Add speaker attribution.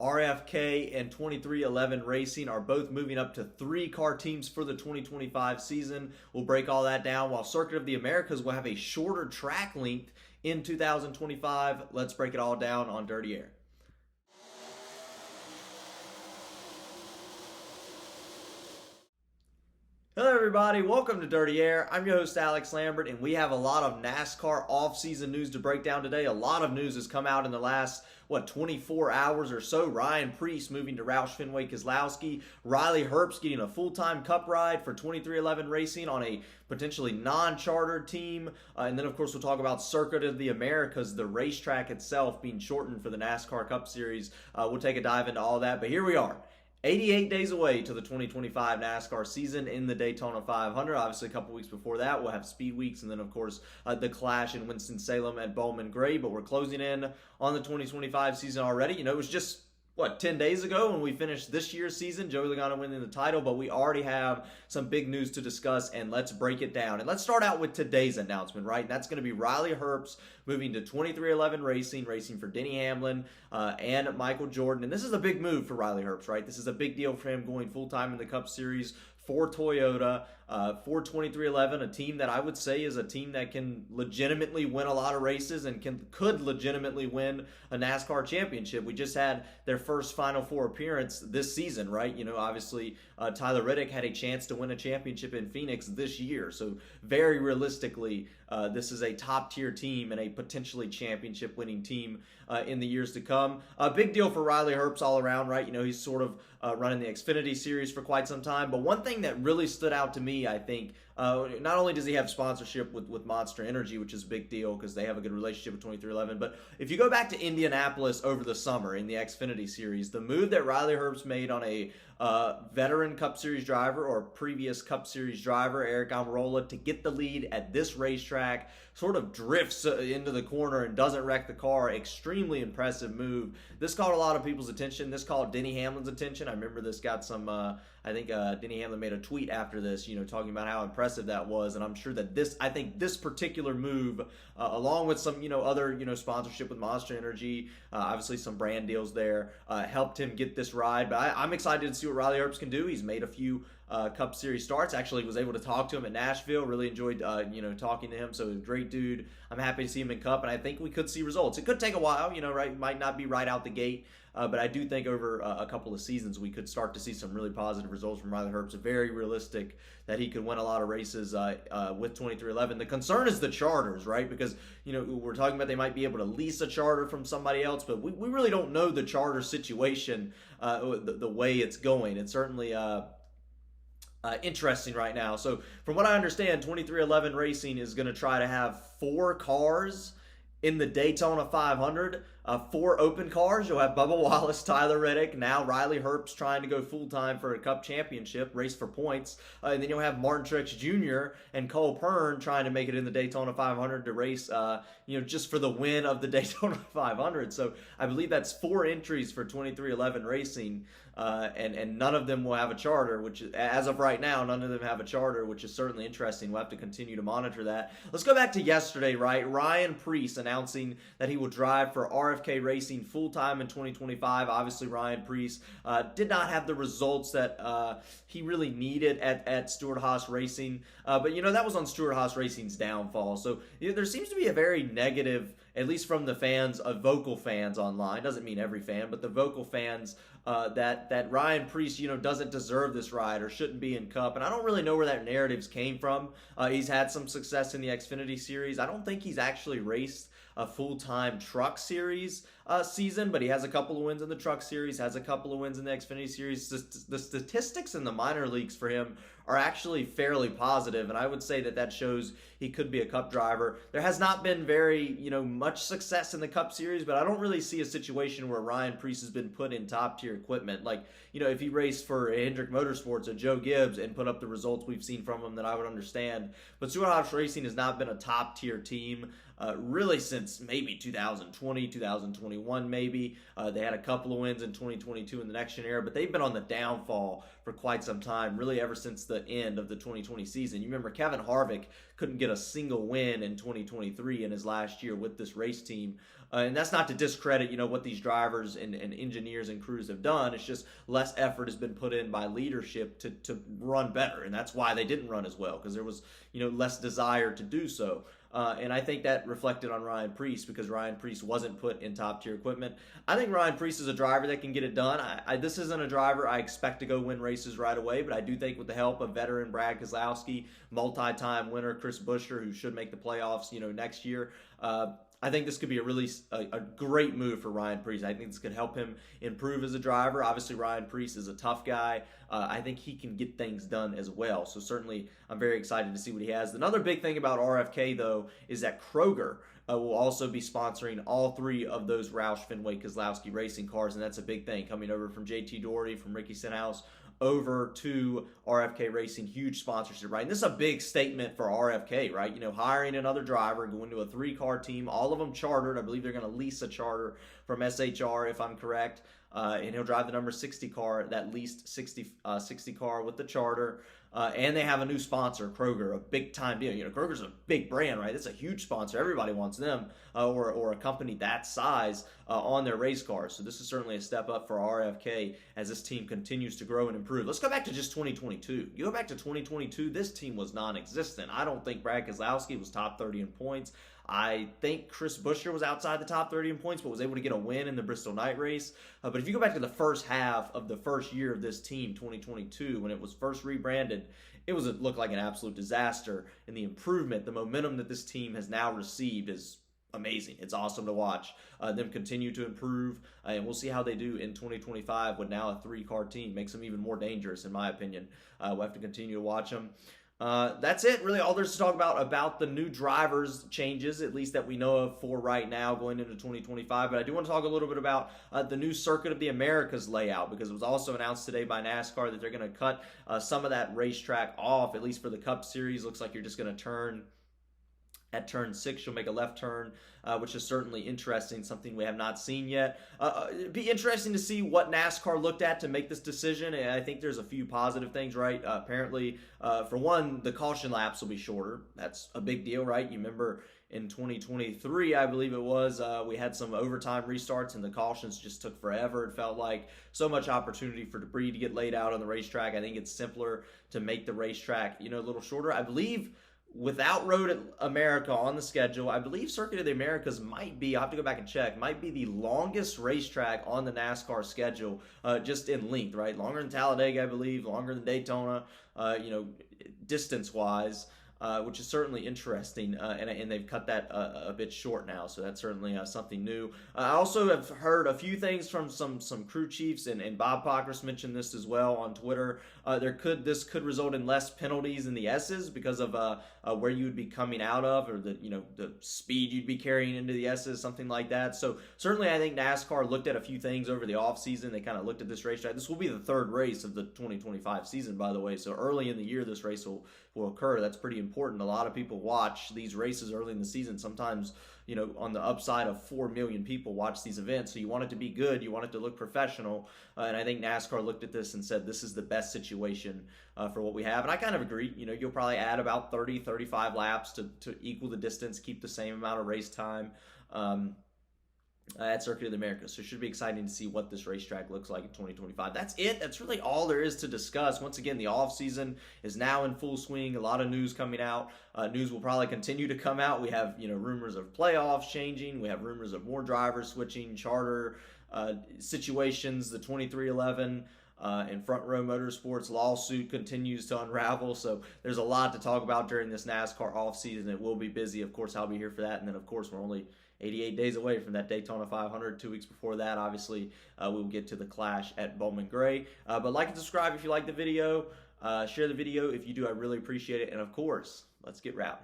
Speaker 1: RFK and 2311 Racing are both moving up to 3-car teams for the 2025 season. We'll break all that down, while Circuit of the Americas will have a shorter track length in 2025. Let's break it all down on Dirty Air. Hello everybody, welcome to Dirty Air. I'm your host Alex Lambert, and we have a lot of NASCAR off-season news to break down today. A lot of news has come out in the last, 24 hours or so. Ryan Preece moving to Roush, Fenway, Keselowski. Riley Herbst getting a full-time cup ride for 2311 Racing on a potentially non-chartered team. And then, of course, we'll talk about Circuit of the Americas, the racetrack itself being shortened for the NASCAR Cup Series. We'll take a dive into all that, but here we are. 88 days away to the 2025 NASCAR season in the Daytona 500. Obviously, a couple weeks before that, we'll have Speed Weeks, and then, of course, the Clash in Winston-Salem at Bowman Gray. But we're closing in on the 2025 season already. You know, it was just 10 days ago when we finished this year's season, Joey Logano winning the title, but we already have some big news to discuss, and let's break it down. And let's start out with today's announcement, right? And that's going to be Riley Herbst moving to 2311 racing for Denny Hamlin and Michael Jordan. And this is a big move for Riley Herbst, right? This is a big deal for him going full-time in the Cup Series for Toyota, for 2311, a team that I would say is a team that can legitimately win a lot of races and could legitimately win a NASCAR championship. We just had their first Final Four appearance this season, right? You know, obviously Tyler Reddick had a chance to win a championship in Phoenix this year. So very realistically, this is a top-tier team and a potentially championship-winning team in the years to come. A big deal for Riley Herbst all around, right? You know, he's sort of running the Xfinity Series for quite some time. But one thing that really stood out to me, I think, not only does he have sponsorship with Monster Energy, which is a big deal because they have a good relationship with 2311, but if you go back to Indianapolis over the summer in the Xfinity Series, the move that Riley Herbst made on a veteran Cup Series driver or previous Cup Series driver, Eric Almirola, to get the lead at this racetrack, sort of drifts into the corner and doesn't wreck the car. Extremely impressive move. This caught a lot of people's attention. This caught Denny Hamlin's attention. I remember this got some, I think Denny Hamlin made a tweet after this, you know, talking about how impressive that was. And I'm sure that this particular move, along with some, other, sponsorship with Monster Energy, obviously some brand deals there, helped him get this ride. But I'm excited to see what Riley Herbst can do. He's made a few Cup Series starts. Actually was able to talk to him at Nashville. Really enjoyed, talking to him. So a great dude. I'm happy to see him in Cup, and I think we could see results. It could take a while, right? Might not be right out the gate. But I do think over a couple of seasons we could start to see some really positive results from Riley Herbst. Very realistic that he could win a lot of races with 2311. The concern is the charters, right? Because, we're talking about they might be able to lease a charter from somebody else, but we really don't know the charter situation, the way it's going. It's certainly interesting right now. So from what I understand, 2311 Racing is going to try to have 4 cars in the Daytona 500, 4 open cars. You'll have Bubba Wallace, Tyler Reddick, now Riley Herbst trying to go full-time for a Cup championship, race for points. And then you'll have Martin Truex Jr. and Cole Pearn trying to make it in the Daytona 500 to race, just for the win of the Daytona 500. So I believe that's 4 entries for 2311 Racing. And none of them will have a charter, which as of right now, none of them have a charter, which is certainly interesting. We'll have to continue to monitor that. Let's go back to yesterday, right? Ryan Preece announcing that he will drive for RFK Racing full-time in 2025. Obviously, Ryan Preece did not have the results that he really needed at Stewart-Haas Racing. But, that was on Stewart-Haas Racing's downfall. So there seems to be a very negative, at least from the fans, vocal fans online. Doesn't mean every fan, but the vocal fans, that Ryan Preece, doesn't deserve this ride or shouldn't be in Cup. And I don't really know where that narratives came from. He's had some success in the Xfinity Series. I don't think he's actually raced a full-time Truck Series season, but he has a couple of wins in the Truck Series, has a couple of wins in the Xfinity Series. The statistics in the minor leagues for him are actually fairly positive, and I would say that shows he could be a Cup driver. There has not been very, much success in the Cup Series, but I don't really see a situation where Ryan Preece has been put in top-tier equipment. Like, if he raced for Hendrick Motorsports or Joe Gibbs and put up the results we've seen from him, that I would understand. But Stewart-Haas Racing has not been a top-tier team really since maybe 2020, 2021 maybe. They had a couple of wins in 2022 in the next year era, but they've been on the downfall for quite some time, really ever since the end of the 2020 season. You remember Kevin Harvick couldn't get a single win in 2023 in his last year with this race team. And that's not to discredit, what these drivers and engineers and crews have done. It's just less effort has been put in by leadership to run better. And that's why they didn't run as well, because there was, less desire to do so. And I think that reflected on Ryan Preece, because Ryan Preece wasn't put in top tier equipment. I think Ryan Preece is a driver that can get it done. This isn't a driver I expect to go win races right away, but I do think with the help of veteran Brad Keselowski, multi-time winner Chris Buescher, who should make the playoffs, next year, I think this could be a great move for Ryan Preece. I think this could help him improve as a driver. Obviously, Ryan Preece is a tough guy. I think he can get things done as well. So certainly, I'm very excited to see what he has. Another big thing about RFK, though, is that Kroger will also be sponsoring all three of those Roush, Fenway, Keselowski racing cars, and that's a big thing coming over from JT Doherty, from Ricky Stenhouse, over to RFK Racing. Huge sponsorship, right? And this is a big statement for RFK, right? Hiring another driver, going to a 3-car team, all of them chartered. I believe they're going to lease a charter from SHR, if I'm correct. And he'll drive the number 60 car, that leased 60 car with the charter. And they have a new sponsor, Kroger, a big time deal. Kroger's a big brand, right? It's a huge sponsor. Everybody wants them or a company that size on their race cars. So this is certainly a step up for RFK as this team continues to grow and improve. Let's go back to just 2022. You go back to 2022, this team was non-existent. I don't think Brad Keselowski was top 30 in points. I think Chris Buescher was outside the top 30 in points, but was able to get a win in the Bristol night race. But if you go back to the first half of the first year of this team, 2022, when it was first rebranded, it looked like an absolute disaster. And the improvement, the momentum that this team has now received is amazing. It's awesome to watch them continue to improve, and we'll see how they do in 2025 with now a 3-car team. Makes them even more dangerous, in my opinion. We'll have to continue to watch them. That's it, really. All there's to talk about the new drivers changes, at least that we know of for right now going into 2025. But I do want to talk a little bit about the new Circuit of the Americas layout, because it was also announced today by NASCAR that they're going to cut some of that racetrack off, at least for the Cup Series. Looks like you're just going to turn at turn 6, you'll make a left turn, which is certainly interesting, something we have not seen yet. It'd be interesting to see what NASCAR looked at to make this decision, and I think there's a few positive things, right? Apparently, for one, the caution laps will be shorter. That's a big deal, right? You remember in 2023, I believe it was, we had some overtime restarts, and the cautions just took forever. It felt like so much opportunity for debris to get laid out on the racetrack. I think it's simpler to make the racetrack, a little shorter. I believe without Road America on the schedule, I believe Circuit of the Americas might be, I'll have to go back and check, might be the longest racetrack on the NASCAR schedule, just in length, right? Longer than Talladega, I believe, longer than Daytona, distance-wise. Which is certainly interesting, and they've cut that a bit short now, so that's certainly something new. I also have heard a few things from some crew chiefs, and Bob Pockrass mentioned this as well on Twitter. This could result in less penalties in the S's because of where you would be coming out of, or the speed you'd be carrying into the S's, something like that. So certainly, I think NASCAR looked at a few things over the offseason. They kind of looked at this racetrack. This will be the 3rd race of the 2025 season, by the way. So early in the year, this race will occur. That's pretty important. A lot of people watch these races early in the season. Sometimes, on the upside of 4 million people watch these events. So you want it to be good. You want it to look professional. And I think NASCAR looked at this and said, this is the best situation for what we have. And I kind of agree. You'll probably add about 30, 35 laps to equal the distance, keep the same amount of race time. At Circuit of the Americas. So it should be exciting to see what this racetrack looks like in 2025. That's it. That's really all there is to discuss. Once again, the offseason is now in full swing. A lot of news coming out. News will probably continue to come out. We have, rumors of playoffs changing. We have rumors of more drivers switching, charter situations, the 2311 and Front Row Motorsports lawsuit continues to unravel. So there's a lot to talk about during this NASCAR offseason. It will be busy. Of course, I'll be here for that. And then, of course, we're only 88 days away from that Daytona 500. 2 weeks before that, obviously, we will get to the clash at Bowman Gray. But like and subscribe if you like the video. Share the video if you do. I really appreciate it. And, of course, let's get rowdy.